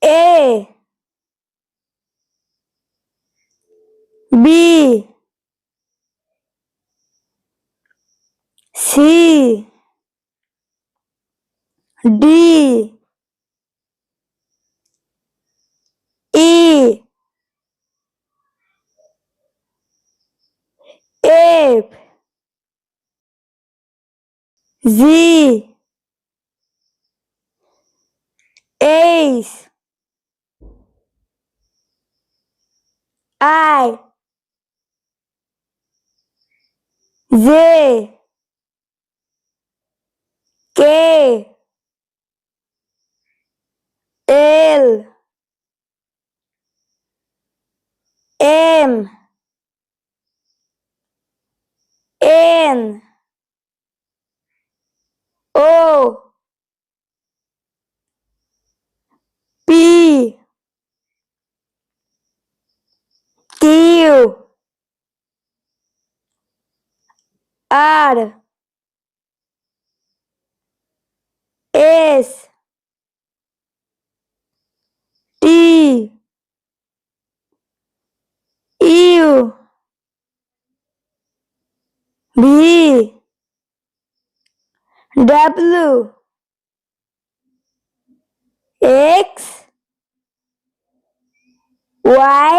A B C D E F Z H I J K L M N O P Q R S T U V W X Y